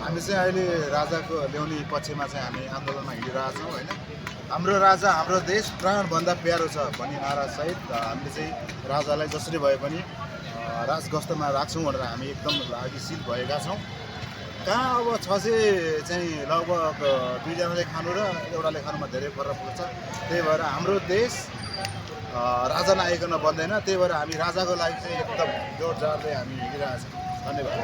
हामी चाहिँ अहिले राजाको ल्याउने पक्षमा चाहिँ हामी आन्दोलनमा हिँडिरहेका छौँ होइन। हाम्रो राजा हाम्रो देश प्राणभन्दा प्यारो छ भन्ने नारासहित हामीले चाहिँ राजालाई जसरी भए पनि राजगस्तमा राख्छौँ भनेर हामी एकदम लागिशील भएका छौँ। कहाँ अब 600 चाहिँ लगभग 2 जनाले खानु र एउटाले खानुमा धेरै फरक पर्छ। त्यही भएर हाम्रो देश राजा नआइकन बन्दैन। त्यही भएर हामी राजाको लागि चाहिँ एकदम जोडजाडले हामी हिँडिरहेका छौँ। धन्यवाद।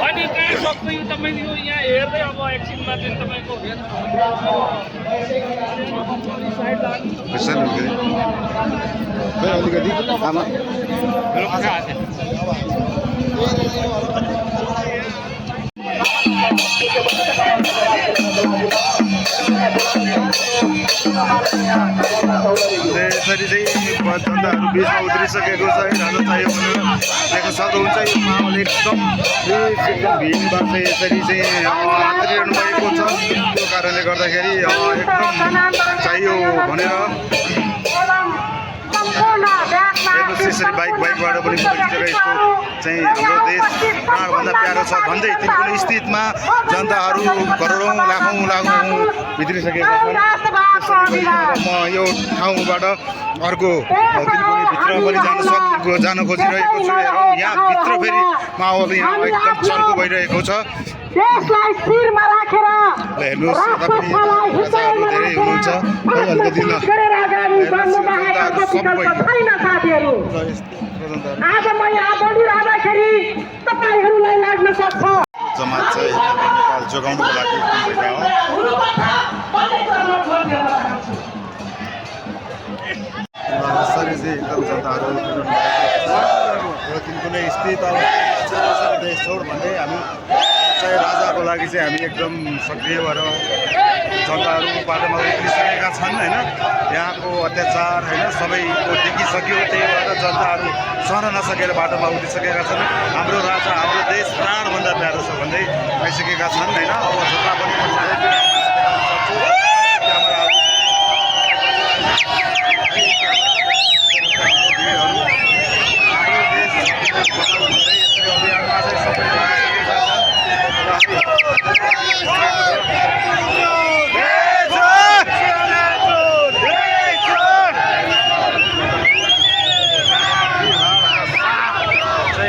अनि कहाँ सक्छ यो तपाईँले यो यहाँ हेर्दै अब एकछिनमा चाहिँ तपाईँको यसरी चाहिँ जनताहरू बिचमा उत्रिसकेको छ है। राजा चाहियो भनेर देख्न सक्नुहुन्छ यो माहौल एकदम भिडभाड चाहिँ यसरी चाहिँ आत्रिनु भएको छ। त्यो कारणले गर्दाखेरि एकदम चाहियो भनेर हेर्नुहोस् यसरी बाइकबाट पनि फोटो खिचेर यसको चाहिँ हाम्रो देश प्राणभन्दा प्यारो छ भन्दै तिनको स्थितिमा जनताहरू करोडौँ लाखौँ भित्रिसकेका छन्। म यो ठाउँबाट अर्को तिनको भित्र पनि जान खोजिरहेको छु। हेरौँ यहाँ भित्र फेरि माहौल यहाँ एकदम चर्को भइरहेको छ। हेर्नुहोस् यता पनि राजाहरू धेरै हुनुहुन्छ है। अलिकति जमात चाहिँ नेपाल जोगाउनुको लागि यसरी चाहिँ एकदम जनताहरू तिनको नै स्थित अब देश छोड भन्दै हामी चाहिँ राजाको लागि चाहिँ हामी एकदम सक्रिय भएर जनताहरू बाटोमा उत्रिसकेका छन् होइन। यहाँको अत्याचार होइन सबैको देखिसक्यो। त्यही भएर जनताहरू सहन नसकेर बाटोमा उत्रिसकेका छन्। हाम्रो राजा हाम्रो देश प्राणभन्दा प्यारो छ भन्दै आइसकेका छन् होइन। अब जता पनि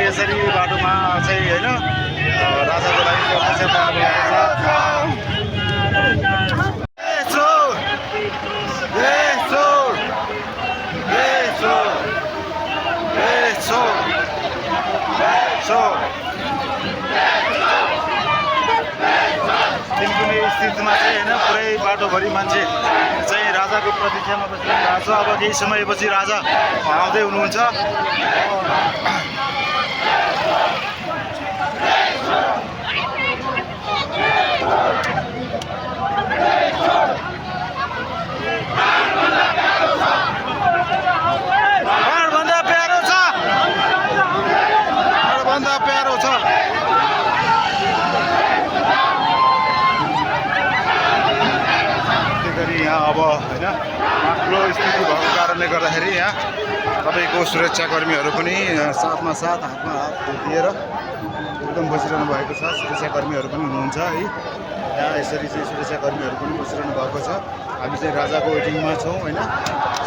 यसरी बाटोमा चाहिँ होइन राजाको लागि तिनकुने स्थितिमा चाहिँ होइन पुरै बाटोभरि मान्छे चाहिँ राजाको प्रतीक्षामा बसिरहेको छ। अब केही समयपछि राजा आउँदै हुनुहुन्छ। प्राणभन्दा प्यारो छ, प्राणभन्दा प्यारो छ। यहाँ अब होइन ठुलो स्थिति भएको कारणले गर्दाखेरि यहाँ तपाईँको सुरक्षाकर्मीहरू पनि साथमा साथ हातमा हात दिएर एकदम बसिरहनु भएको छ। सुरक्षाकर्मीहरू पनि हुनुहुन्छ है यहाँ। यसरी चाहिँ सुरक्षाकर्मीहरू पनि बसिरहनु भएको छ। हामी चाहिँ राजाको वेटिङमा छौँ होइन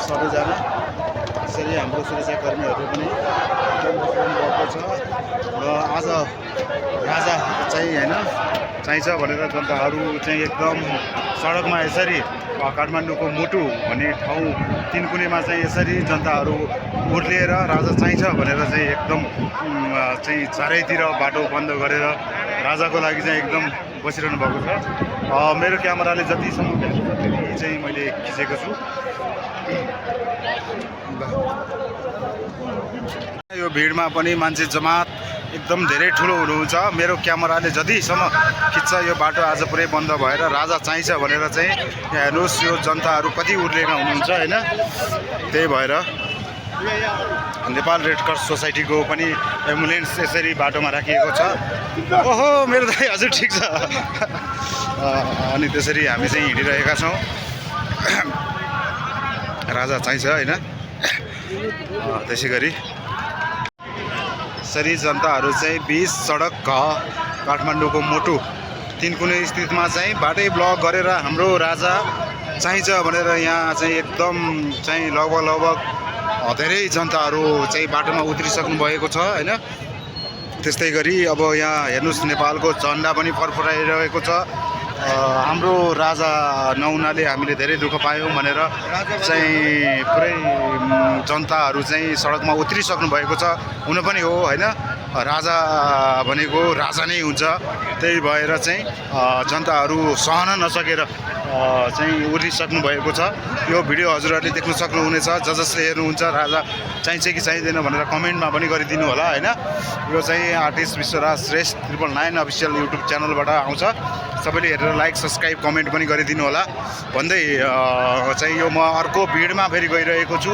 सबैजना। यसरी हाम्रो सुरक्षाकर्मीहरू पनि बसिरहनु भएको छ। र आज राजा चाहिँ होइन चाहिन्छ भनेर जनताहरू चाहिँ एकदम सडकमा यसरी काठमाडौँको मुटु भन्ने ठाउँ तिनकुनेमा चाहिँ यसरी जनताहरू उर्लिएर राजा चाहिन्छ भनेर चाहिँ एकदम चाहिँ चारैतिर बाटो बन्द गरेर राजाको लागि चाहिँ एकदम बसिरहनु भएको छ। मेरो क्यामेराले जतिसम्म चाहिँ मैले खिचेको छु। यो भिडमा पनि मान्छे जमात एकदम धेरै ठुलो हुनुहुन्छ। मेरो क्यामेराले जतिसम्म खिच्छ यो बाटो आज पुरै बन्द भएर राजा चाहिन्छ भनेर चाहिँ यहाँ हेर्नुहोस् यो जनताहरू कति उर्लेका हुनुहुन्छ होइन। त्यही भएर नेपाल रेड क्रस सोसाइटीको पनि एम्बुलेन्स यसरी बाटोमा राखिएको छ। ओहो मेरो दाइ हजुर ठिक छ। अनि त्यसरी हामी चाहिँ हिँडिरहेका छौँ। राजा चाहिन्छ होइन। त्यसै गरी यसरी जनताहरू चाहिँ बिच सडक काठमाडौँको मोटु तिनकुने स्थितमा चाहिँ बाटै ब्लक गरेर हाम्रो राजा चाहिन्छ भनेर यहाँ चाहिँ एकदम चाहिँ लगभग धेरै जनताहरू चाहिँ बाटोमा उत्रिसक्नु भएको छ होइन। त्यस्तै गरी अब यहाँ हेर्नुहोस् नेपालको झन्डा पनि फरफराइरहेको छ। हाम्रो राजा नहुनाले हामीले धेरै दुःख पायौँ भनेर चाहिँ पुरै जनताहरू चाहिँ सडकमा उत्रिसक्नु भएको छ। हुन पनि हो होइन, राजा भनेको राजा नै हुन्छ। त्यही भएर चाहिँ जनताहरू सहन नसकेर चाहिँ उर्लिसक्नु भएको छ। यो भिडियो हजुरहरूले देख्न सक्नुहुनेछ। जसले हेर्नुहुन्छ राजा चाहिन्छ कि चाहिँदैन भनेर कमेन्टमा पनि गरिदिनु होला होइन। यो चाहिँ artist Bishwaraj Shrestha 999 official YouTube च्यानलबाट आउँछ। सबैले हेरेर लाइक सब्सक्राइब कमेन्ट पनि गरिदिनु होला भन्दै चाहिँ यो म अर्को भिडमा फेरि गइरहेको छु।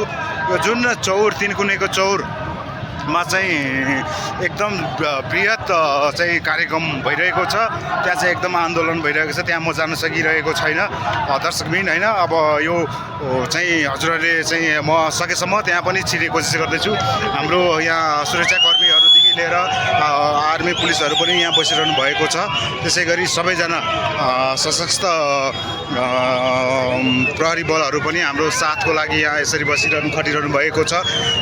यो जुन चौर तिनकुनेको चौरमा चाहिँ एकदम बृहत चाहिँ कार्यक्रम भइरहेको छ। त्यहाँ चाहिँ एकदम आन्दोलन भइरहेको छ। त्यहाँ म जान सकिरहेको छैन दर्शकबिन होइन। अब यो चाहिँ हजुरहरूले चाहिँ म सकेसम्म त्यहाँ पनि छिर्ने कोसिस गर्दैछु। हाम्रो यहाँ सुरक्षाकर्मीहरूदेखि लिएर आर्मी पुलिसहरू पनि यहाँ बसिरहनु भएको छ। त्यसै गरी सबैजना सशस्त्र प्रहरी बलहरू पनि हाम्रो साथको लागि यहाँ यसरी खटिरहनु भएको छ।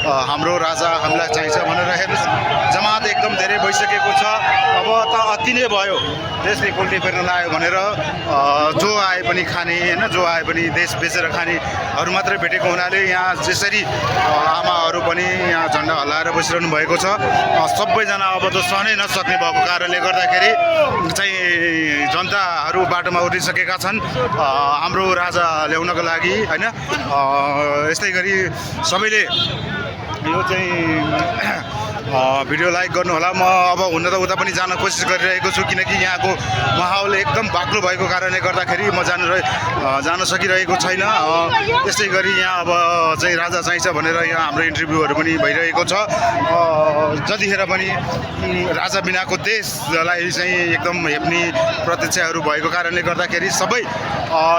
हाम्रो राजा हामीलाई चाहिन्छ भनेर हेर्नुहोस् जमात एकदम धेरै भइसकेको छ। अब त अति नै भयो। देशले उल्टे फेर्न लाग्यो भनेर जो आए पनि खाने होइन, जो आए पनि देश बेचेर खानेहरू मात्रै भेटेको हुनाले यहाँ जसरी आमाहरू पनि यहाँ झन्डा हल्लाएर बसिरहनु भएको छ। सबैजना अब त सहनै नसक्ने भएको कारणले गर्दाखेरि चाहिँ जनताहरू बाटोमा उठिसकेका छन् हाम्रो राजा ल्याउनको लागि होइन। यस्तै गरी सबैले यो चाहिँ भिडियो लाइक गर्नु होला। म अब हुन त उता पनि जान कोसिस गरिरहेको छु किनकि यहाँको माहौल एकदम बाक्लो भएको कारणले गर्दाखेरि म जान सकिरहेको छैन। त्यसै गरी यहाँ अब चाहिँ राजा चाहिन्छ भनेर यहाँ हाम्रो इन्टरभ्यूहरू पनि भइरहेको छ। जतिखेर पनि राजा बिनाको देशलाई चाहिँ एकदम हेप्ने प्रत्यक्षहरू भएको कारणले गर्दाखेरि सबै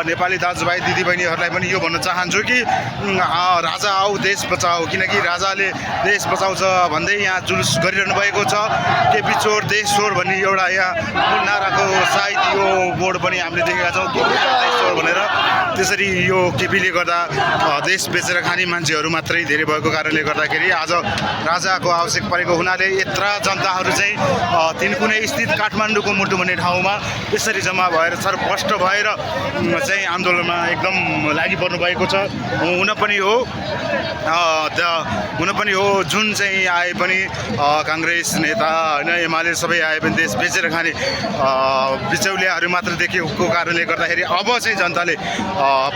नेपाली दाजुभाइ दिदीबहिनीहरूलाई पनि यो भन्न चाहन्छु कि राजा आऊ देश बचाऊ। किनकि राजाले देश बचाउँछ भन्दै यहाँ जुलुस गरिरहनु भएको छ। केपी चोर देश चोर भन्ने एउटा यहाँ नाराको सायद यो बोर्ड पनि हामीले देखेका छौँ केपी चोर देश चोर भनेर। त्यसरी यो केपीले गर्दा देश बेचेर खाने मान्छेहरू मात्रै धेरै भएको कारणले गर्दाखेरि आज राजाको आवश्यक परेको हुनाले यत्र जनताहरू चाहिँ तिनकुने स्थित काठमाडौँको मुटु भन्ने ठाउँमा यसरी जम्मा भएर सरपष्ट भएर चाहिँ आन्दोलनमा एकदम लागि पर्नु भएको छ। हुन पनि हो जुन चाहिँ आए पनि काङ्ग्रेस नेता होइन एमाले सबै आए पनि देश बेचेर खाने बिचौलियाहरू मात्र देखिएको कारणले गर्दाखेरि अब चाहिँ जनताले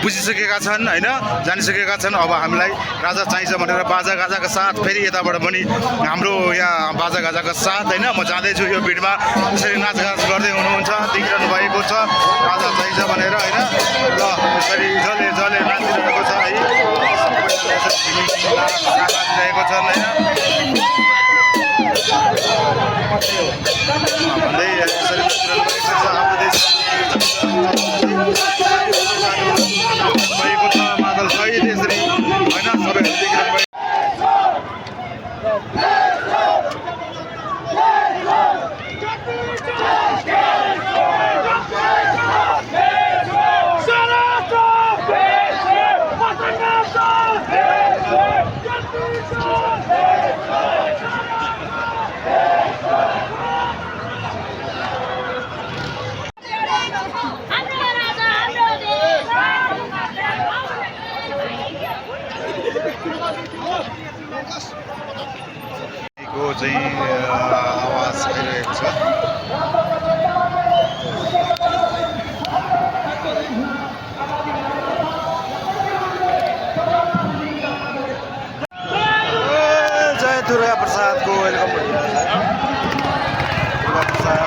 बुझिसकेका छन् होइन, जानिसकेका छन्। अब हामीलाई राजा चाहिन्छ भनेर बाजागाजाका साथ फेरि यताबाट पनि हाम्रो यहाँ बाजागाजाका साथ होइन म जाँदैछु यो भिडमा। यसरी नाचगाच गर्दै हुनुहुन्छ देखिरहनु भएको छ राजा चाहिन्छ भनेर होइन। ल यसरी जले नाचिरहेको छ है, सबैजना छन् होइन। भन्दै यसरी हाम्रो देश भएको छ मादल सहित यसरी होइन सबैहरू देखिरहनु भएको। चाहिँ आवाज आइरहेको छ। दुर्गा प्रसादको वेलकम भइरहेको छ। दुर्गा प्रसाद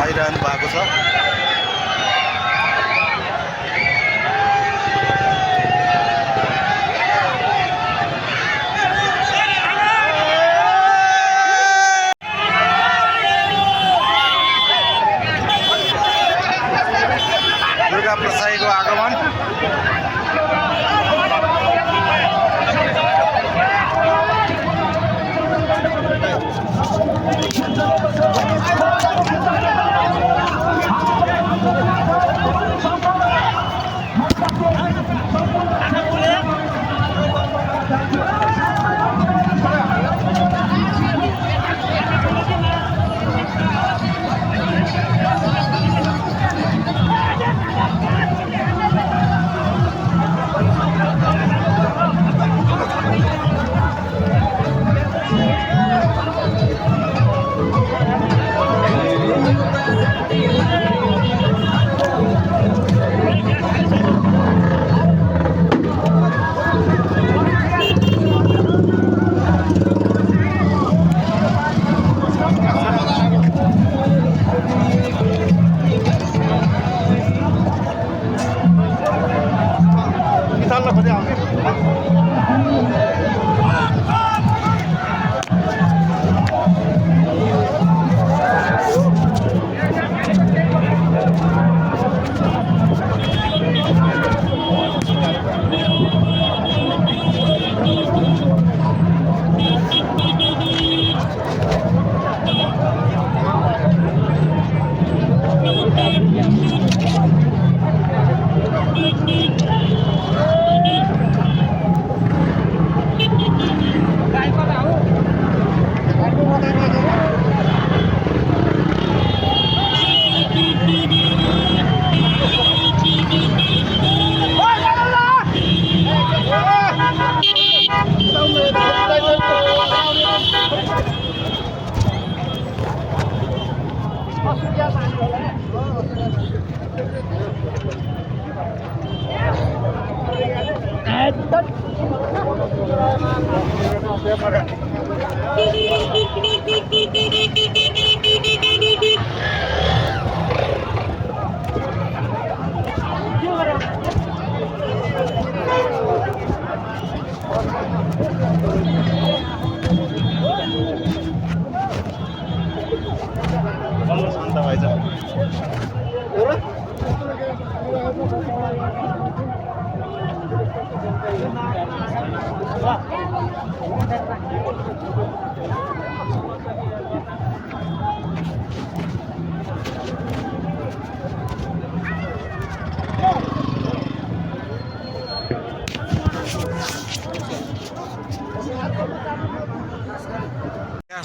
आइरहनु भएको छ। दुर्गा प्रसादको आगमन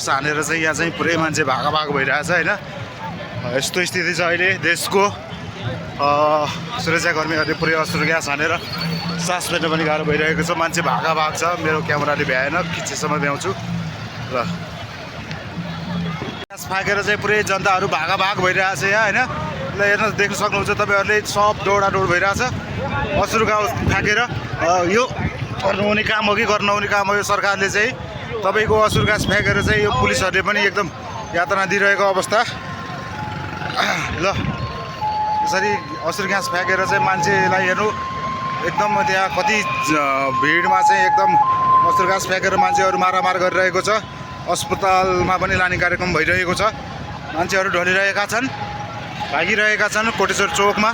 हानेर चाहिँ यहाँ चाहिँ पुरै मान्छे भागाभाग भइरहेछ होइन। यस्तो स्थिति छ अहिले देशको। सुरक्षाकर्मीहरूले पुरै अश्रु ग्यास हानेर सास फेर्न पनि गाह्रो भइरहेको छ। मान्छे भागाभाग छ। मेरो क्यामेराले भ्याएन, किछेसम्म भ्याउँछु ल। ग्यास फ्याँकेर चाहिँ पुरै जनताहरू भागाभाग भइरहेछ यहाँ होइन। ल हेर्न देख्न सक्नुहुन्छ तपाईँहरूले, सब दौडादौड भइरहेछ अश्रु ग्यास फ्याँकेर। यो गर्नुहुने काम हो कि गर्न नहुने काम हो? यो सरकारले चाहिँ तपाईँको अश्रु ग्यास फ्याँकेर चाहिँ यो पुलिसहरूले पनि एकदम यातना दिइरहेको अवस्था ल। यसरी अश्रु ग्यास फ्याँकेर चाहिँ मान्छेलाई हेर्नु एकदम त्यहाँ कति भिडमा चाहिँ एकदम अश्रु ग्यास फ्याँकेर मान्छेहरू मारामार गरिरहेको छ। अस्पतालमा पनि लाने कार्यक्रम भइरहेको छ। मान्छेहरू ढलिरहेका छन्, भागिरहेका छन् कोटेश्वर चोकमा।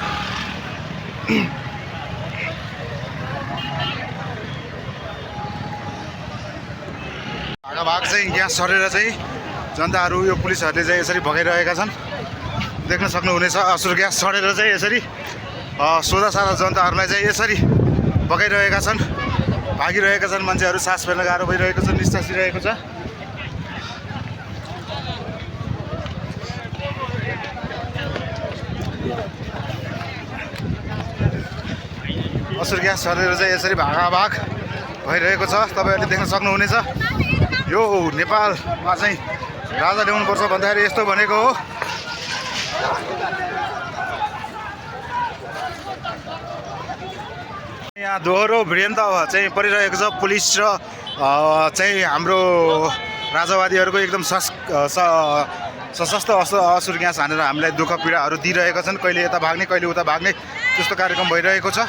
भाग चाहिँ ग्यास सरेर चाहिँ जनताहरू यो पुलिसहरूले चाहिँ यसरी भगाइरहेका छन्। देख्न सक्नुहुनेछ अश्रु ग्यास सडेर चाहिँ यसरी सोधा साधा जनताहरूलाई चाहिँ यसरी भगाइरहेका छन्, भागिरहेका छन्। मान्छेहरू सास फेर्न गाह्रो भइरहेको छ, निस्सासिरहेको छ। अश्रु ग्यास सरेर चाहिँ यसरी भागाभाग भइरहेको छ। तपाईँहरूले देख्न सक्नुहुनेछ। यो नेपालमा चाहिँ राजा ल्याउनुपर्छ भन्दाखेरि यस्तो भनेको हो। यहाँ दोहोरो भिडन्त चाहिँ परिरहेको छ। पुलिस र चाहिँ हाम्रो राजावादीहरूको एकदम सशस्त्र असुर ग्यास हानेर हामीलाई दुःख पीडाहरू दिइरहेका छन्। कहिले यता भाग्ने कहिले उता भाग्ने त्यस्तो कार्यक्रम भइरहेको छ।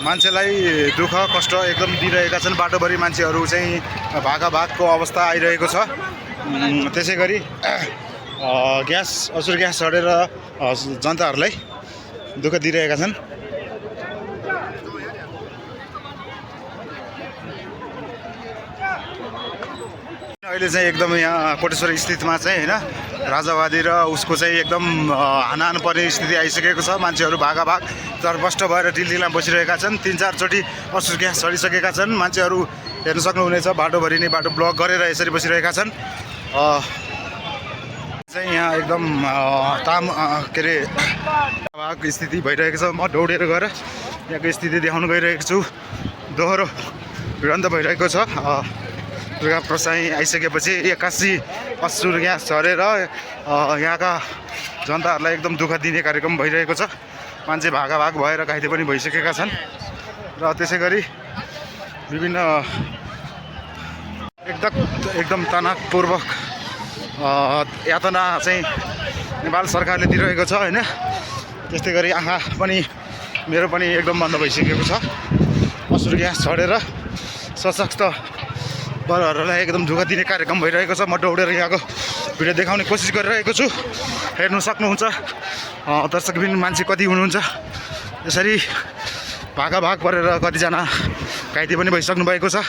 मान्छेलाई दुःख कष्ट एकदम दिइरहेका छन्। बाटोभरि मान्छेहरू चाहिँ भागाभागको अवस्था आइरहेको छ। त्यसै गरी असुर ग्यास चढेर जनताहरूलाई दुःख दिइरहेका छन्। अहिले चाहिँ एकदम यहाँ कोटेश्वर स्थितमा चाहिँ होइन राजावादी र उसको चाहिँ एकदम हानाहान पर्ने स्थिति आइसकेको छ। मान्छेहरू भागाभाग तर्पष्ट भएर दिल्लीमा बसिरहेका छन्। 3-4 चोटि असुर ग्यास चढिसकेका छन्। मान्छेहरू हेर्न सक्नुहुनेछ बाटोभरि नै बाटो ब्लक गरेर यसरी बसिरहेका छन्। चाहिँ यहाँ एकदम के अरे भाग स्थिति भइरहेको छ। म दौडेर गएर यहाँको स्थिति देखाउन गइरहेको छु। दोहोरो भिडन्त भइरहेको छ। दुर्गा प्रसाई आइसकेपछि 81 असुर ग्यास झरेर यहाँका जनताहरूलाई एकदम दुःख दिने कार्यक्रम भइरहेको छ। मान्छे भागाभाग भएर घाइते पनि भइसकेका छन्। र त्यसै गरी विभिन्न एकदम तनावपूर्वक यातना चाहिँ नेपाल सरकारले दिइरहेको छ होइन। त्यस्तै गरी आँखा पनि मेरो पनि एकदम बन्द भइसकेको छ। असुर ग्यास झरेर सशक्त बलहरूलाई एकदम दुःख दिने कार्यक्रम भइरहेको छ। म दौडेर यहाँको भिडियो देखाउने कोसिस गरिरहेको छु। हेर्नु सक्नुहुन्छ दर्शकबिन मान्छे कति हुनुहुन्छ। यसरी भागाभाग परेर कतिजना घाइते पनि भइसक्नु भएको छ।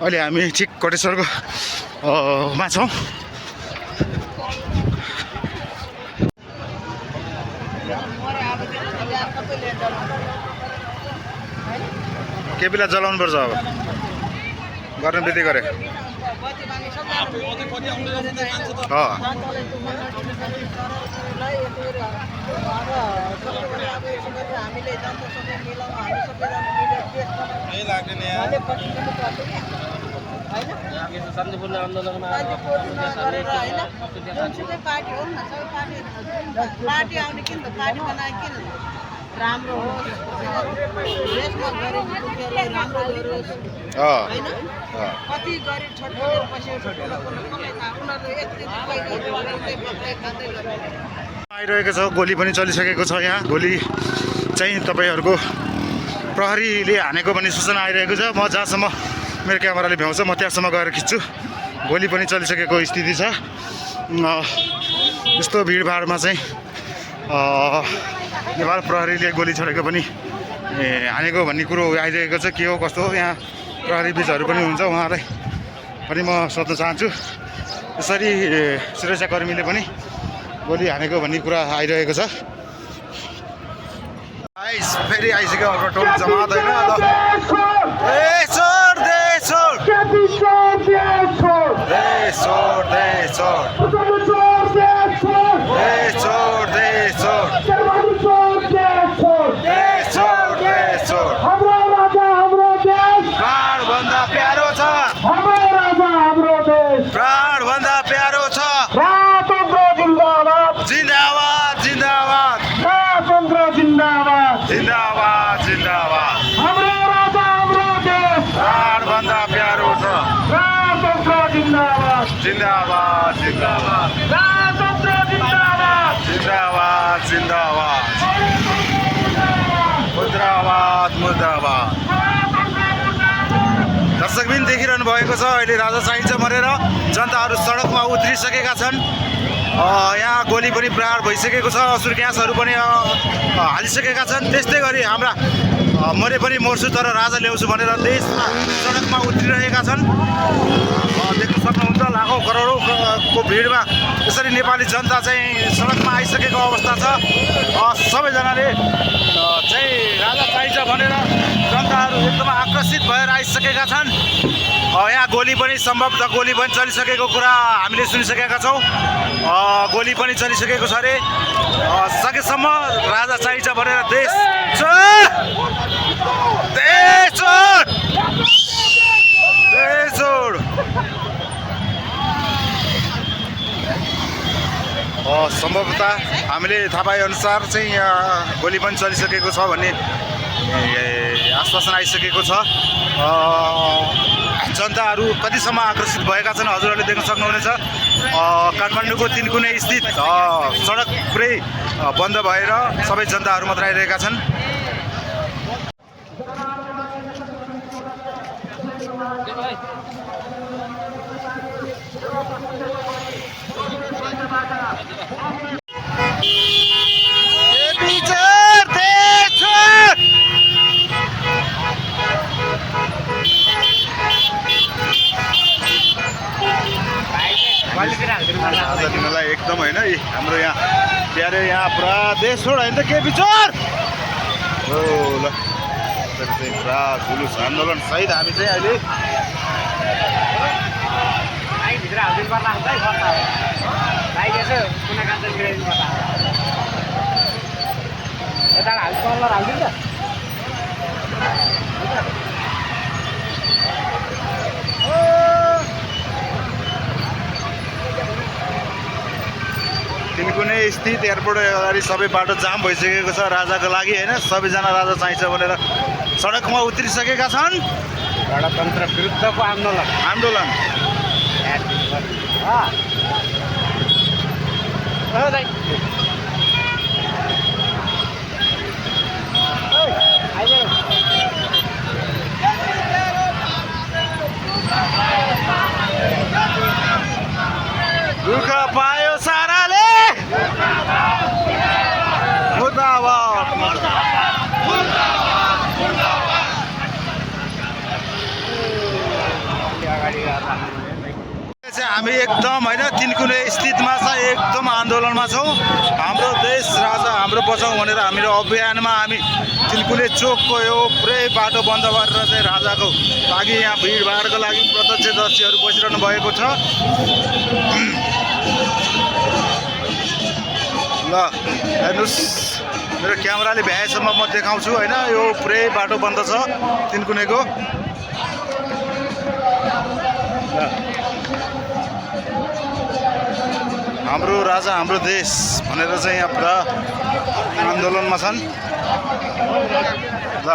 अहिले हामी ठिक कोटेश्वरको मा छौँ। के बेला जलाउनुपर्छ अब गर्ने बित्ति गरे शान्तिपूर्ण आन्दोलनमा पार्टी आउने किन त पार्टी बनाए किन राम्रो होस् देशमा गरिब दुखीहरूलाई राम्रो गरोस् होइन। कति गरिब छोटो बसेको आइरहेको छ। गोली पनि चलिसकेको छ। यहाँ गोली चाहिँ तपाईँहरूको प्रहरीले हानेको पनि सूचना आइरहेको छ। म जहाँसम्म मेरो क्यामेराले भ्याउँछ म त्यहाँसम्म गएर खिच्छु। गोली पनि चलिसकेको स्थिति छ। यस्तो भिडभाडमा चाहिँ नेपाल प्रहरीले गोली छोडेको पनि हानेको भन्ने कुरो आइरहेको छ। के हो कस्तो हो यहाँ प्रहरी बिचहरू पनि हुन्छ उहाँलाई पनि म सोध्न चाहन्छु। यसरी सुरक्षाकर्मीले पनि गोली हानेको भन्ने कुरा आइरहेको छ। फेरि आइसक्यो अर्को टोल जमात होइन। प्राणभन्दा प्यारो छ प्राणभन्दा प्यारो छ। जिन्दाबाद जिन्दाबाद जिन्दाबाद जिन्दाबाद। प्राणभन्दा प्यारो छ। जिन्दाबाद जिन्दाबाद जिन्दाबाद जिन्दाबाद। मुर्दाबाद मुर्दाबाद। दर्शकबिन देखिरहनु भएको छ अहिले राजा चाहिन्छ भनेर जनताहरू सडकमा उत्रिसकेका छन्। यहाँ गोली पनि प्रहार भइसकेको छ। असुर ग्यासहरू पनि हालिसकेका छन्। त्यस्तै गरी हाम्रा मरे पनि मर्छु तर राजा ल्याउँछु भनेर देशमा सडकमा उत्रिरहेका छन्। देख्न सक्नुहुन्छ लाखौँ करोडौँको भिडमा यसरी नेपाली जनता चाहिँ सडकमा आइसकेको अवस्था छ। सबैजनाले चाहिँ राजा चाहिन्छ भनेर जनताहरू एकदम आकर्षित भएर आइसकेका छन्। यहाँ गोली पनि सम्भवतः गोली पनि चलिसकेको कुरा हामीले सुनिसकेका छौँ। गोली पनि चलिसकेको छ अरे। सकेसम्म राजा चाहिन्छ भनेर देश छोड सम्भवतः हामीले थाहा पाएअनुसार चाहिँ यहाँ गोली पनि चलिसकेको छ भन्ने आश्वासन आइसकेको छ। जनताहरू कतिसम्म आकर्षित भएका छन् हजुरहरूले देख्न सक्नुहुनेछ। काठमाडौँको तिनकुने स्थित सडक पुरै बन्द भएर सबै जनताहरू मात्र आइरहेका छन्। आज दिनलाई एकदम होइन हाम्रो यहाँ क्यारे यहाँ पुरा देश छोड होइन त के विचार हो ल चाहिँ पुरा जुलुस आन्दोलन सहित हामी चाहिँ अहिले तिनकुने स्थित एयरपोर्ट अगाडि सबै बाटो जाम भइसकेको छ राजाको लागि होइन। सबैजना राजा चाहिन्छ भनेर सडकमा उत्रिसकेका छन्। गणतन्त्र विरुद्धको आन्दोलन दुःख पायो साराले हामी एकदम होइन तिनकुने स्थितमा छ एकदम आन्दोलनमा छौँ। हाम्रो देश राजा हाम्रो बचाउँ भनेर हाम्रो अभियानमा हामी तिनकुने चोकको यो पुरै बाटो बन्द गरेर चाहिँ राजाको लागि यहाँ भिडभाडको लागि प्रत्यक्षदर्शीहरू बसिरहनु भएको छ। ल हेर्नुहोस् मेरो क्यामेराले भ्याएसम्म म देखाउँछु होइन। यो पुरै बाटो बन्द छ तिनकुनेको। हाम्रो राजा हाम्रो देश भनेर चाहिँ यहाँ पुरा आन्दोलनमा छन्। ल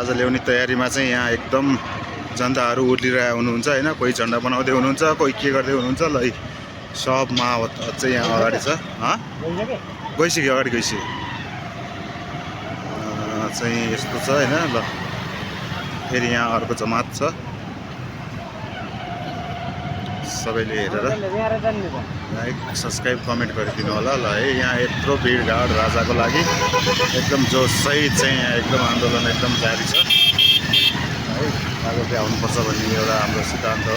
राजा ल्याउने तयारीमा चाहिँ यहाँ एकदम जनताहरू उर्लिरहेको हुनुहुन्छ होइन। कोही झन्डा बनाउँदै हुनुहुन्छ, कोही के गर्दै हुनुहुन्छ। ल सब माहौल चाहिँ यहाँ अगाडि छ। गइसक्यो, अगाडि गइसक्यो चाहिँ यस्तो छ होइन। ल फेरि यहाँ अर्को जमात छ, सबैले हेरेर लाइक सब्सक्राइब कमेन्ट गरिदिनु होला। ल है यहाँ यत्रो भिडभाड राजाको लागि एकदम जोससहित चाहिँ यहाँ एकदम आन्दोलन एकदम जारी छ है। राजा चाहिँ आउनुपर्छ भन्ने एउटा हाम्रो सिद्धान्त हो।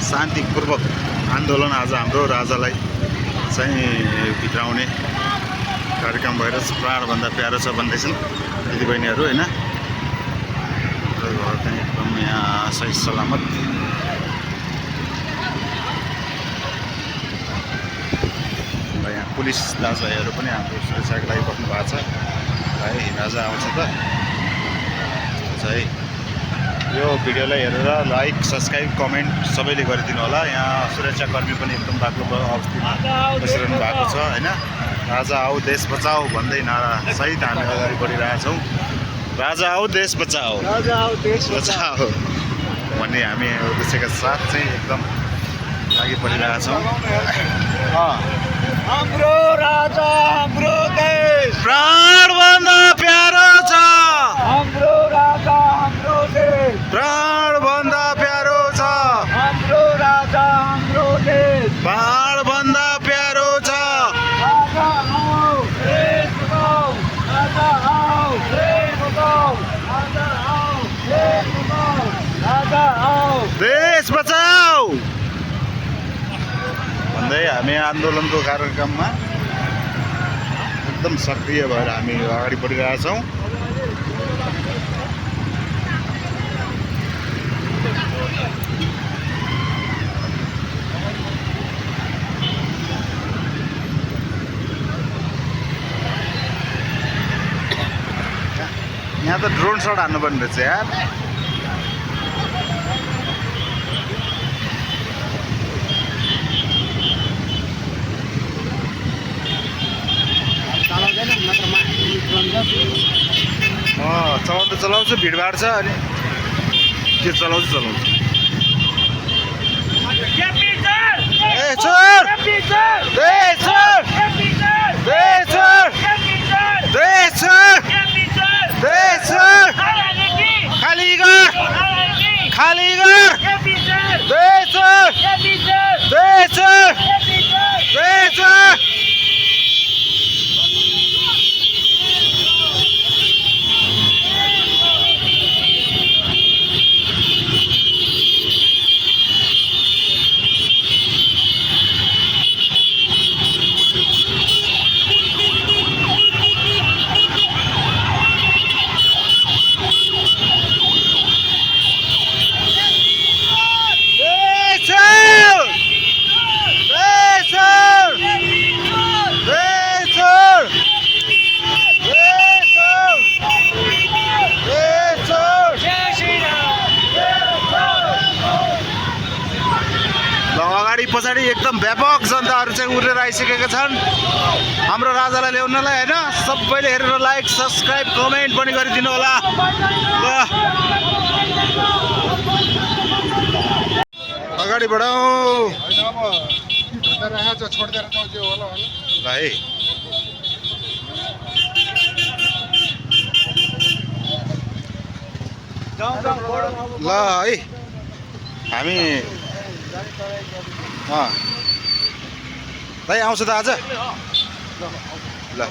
शान्तिपूर्वक आन्दोलन आज हाम्रो राजालाई चाहिँ भित्राउने कार्यक्रम भएर प्राणभन्दा प्यारो छ भन्दैछन् दिदीबहिनीहरू होइन। घर चाहिँ एकदम यहाँ सही सलामत। र यहाँ पुलिस दाजुभाइहरू पनि हाम्रो सुरक्षाको लागि बस्नु भएको छ है। राजा आउँछ त है। यो भिडियोलाई हेरेर लाइक सब्सक्राइब कमेन्ट सबैले गरिदिनु होला। यहाँ सुरक्षाकर्मी पनि एकदम बाक्लो अवस्थामा बसिरहनु भएको छ होइन। राजा आऊ देश बचाऊ भन्दै नारा सहित हामी अगाडि बढिरहेछौँ। राजा आऊ देश बचाऊ, राजा आऊ देश बचाऊ भन्ने हामी उद्देश्यका साथ चाहिँ एकदम लागि परिरहेछौँ। हाम्रो राजा हाम्रो देश प्राणभन्दा प्यारो छ, हाम्रो राजा हाम्रो देश प्राणभन्दा प्यारो छ, हाम्रो राजा हाम्रो देश प्राणभन्दा प्यारो छ। राजा आओ देश बचाओ, राजा आओ देश बचाओ, राजा आओ देश बचाओ, राजा आओ देश बचाऊ भन्दै हामी आन्दोलनको कार्यक्रममा एकदम सक्रिय भएर हामी अगाडि बढिरहेछौँ। यहाँ त ड्रोन सट हान्नुपर्ने रहेछ यार। चलाउनु त चलाउँछु, भिडभाड छ अनि के चलाउँछु। खाली घर पछाडि एकदम व्यापक जनताहरू चाहिँ उठेर आइसकेका छन् हाम्रो राजालाई ल्याउनलाई होइन। सबैले हेरेर लाइक सब्सक्राइब कमेन्ट पनि गरिदिनु होला। अगाडि बढाऊ भाइ। ल है हामी भाइ आउँछ त आज ल।